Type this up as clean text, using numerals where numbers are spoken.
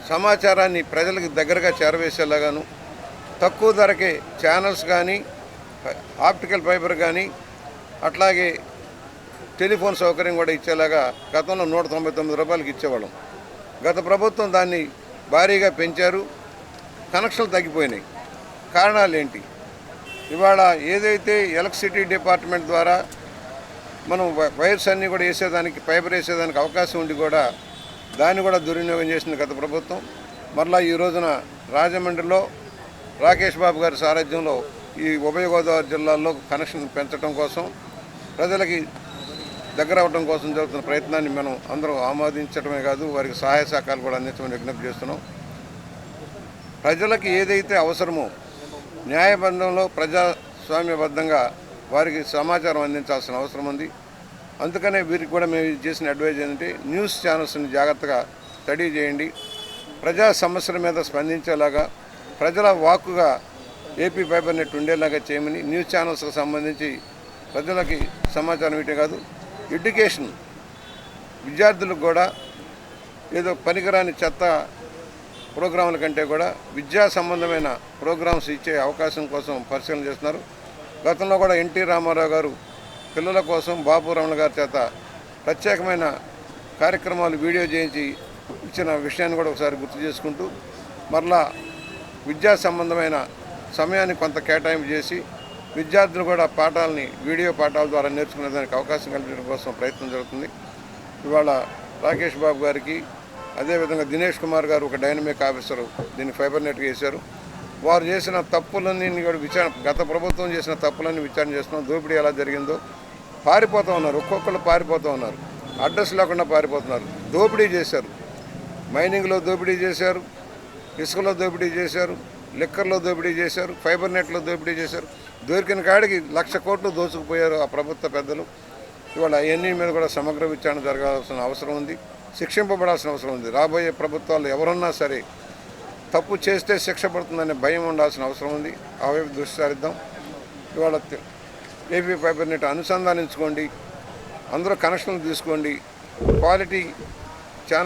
సమాచారాన్ని ప్రజలకు దగ్గరగా చేరవేసేలాగాను, తక్కువ ధరకే ఛానల్స్ కానీ, ఆప్టికల్ ఫైబర్ కానీ, అట్లాగే టెలిఫోన్ సౌకర్యం కూడా ఇచ్చేలాగా గతంలో 199 రూపాయలకి ఇచ్చేవాళ్ళం. గత ప్రభుత్వం దాన్ని భారీగా పెంచారు, కనెక్షన్లు తగ్గిపోయినాయి. కారణాలు ఏంటి? ఇవాళ ఏదైతే ఎలక్ట్రిసిటీ డిపార్ట్మెంట్ ద్వారా మనం వైర్స్ అన్నీ కూడా వేసేదానికి, ఫైబర్ వేసేదానికి అవకాశం ఉండి కూడా దాన్ని కూడా దుర్వినియోగం చేసింది గత ప్రభుత్వం. మరలా ఈ రోజున రాజమండ్రిలో రాకేష్ బాబు గారి సారథ్యంలో ఈ ఉభయ గోదావరి జిల్లాల్లో కనెక్షన్ పెంచడం కోసం, ప్రజలకి దగ్గర అవ్వడం కోసం జరుగుతున్న ప్రయత్నాన్ని మనం అందరూ ఆమోదించడమే కాదు, వారికి సహాయ సహకారాలు కూడా అందించమని విజ్ఞప్తి చేస్తున్నాం. ప్రజలకి ఏదైతే అవసరమో న్యాయబద్ధంలో ప్రజాస్వామ్యబద్ధంగా వారికి సమాచారం అందించాల్సిన అవసరం ఉంది. అందుకనే వీరికి కూడా మేము చేసిన అడ్వైజ్ ఏంటంటే, న్యూస్ ఛానల్స్ని జాగ్రత్తగా స్టడీ చేయండి, ప్రజా సమస్యల మీద స్పందించేలాగా, ప్రజల వాక్కుగా ఏపీ ఫైబర్ నెట్ ఉండేలాగా చేయమని న్యూస్ ఛానల్స్కి సంబంధించి ప్రజలకి సమాచారం ఇటే కాదు, ఎడ్యుకేషన్ విద్యార్థులకు కూడా ఏదో పనికిరాని చెత్త ప్రోగ్రాముల కంటే కూడా విద్యా సంబంధమైన ప్రోగ్రామ్స్ ఇచ్చే అవకాశం కోసం పరిశీలన చేస్తున్నారు. గతంలో కూడా ఎన్టీ రామారావు గారు పిల్లల కోసం బాపు రమణ గారి చేత ప్రత్యేకమైన కార్యక్రమాలు వీడియో చేయించి ఇచ్చిన విషయాన్ని కూడా ఒకసారి గుర్తు చేసుకుంటూ, మరలా విద్యా సంబంధమైన సమయాన్ని కొంత కేటాయింపు చేసి విద్యార్థులు కూడా పాఠాలని వీడియో పాఠాల ద్వారా నేర్చుకునేదానికి అవకాశం కల్పించడం కోసం ప్రయత్నం జరుగుతుంది. ఇవాళ రాకేష్ బాబు గారికి, అదేవిధంగా దినేష్ కుమార్ గారు ఒక డైనమిక్ ఆఫీసరు దీన్ని ఫైబర్ నెట్గా వేశారు. వారు చేసిన తప్పులన్నీ కూడా గత ప్రభుత్వం చేసిన తప్పులన్నీ విచారణ చేస్తున్నాం. దోపిడీ ఎలా జరిగిందో పారిపోతూ ఉన్నారు, ఒక్కొక్కరు పారిపోతూ ఉన్నారు, అడ్రస్ లేకుండా పారిపోతున్నారు. దోపిడీ చేశారు, మైనింగ్లో దోపిడీ చేశారు, ఇసుకలో దోపిడీ చేశారు, లిక్కర్లో దోపిడీ చేశారు, ఫైబర్ నెట్లో దోపిడీ చేశారు. దొరికిన కాడికి 1,00,000 కోట్లు దోచుకుపోయారు ఆ ప్రభుత్వ పెద్దలు. ఇవాళ అవన్నీ మీద కూడా సమగ్ర విచారణ జరగాల్సిన అవసరం ఉంది, శిక్షింపబడాల్సిన అవసరం ఉంది. రాబోయే ప్రభుత్వాలు ఎవరున్నా సరే తప్పు చేస్తే శిక్ష పడుతుందనే భయం ఉండాల్సిన అవసరం ఉంది. ఆ వైపు దృష్టి సారిద్దాం. ఇవాళ ఏపీ పేపర్ నెట్ అనుసంధానించుకోండి, అందరూ కనెక్షన్లు తీసుకోండి, క్వాలిటీ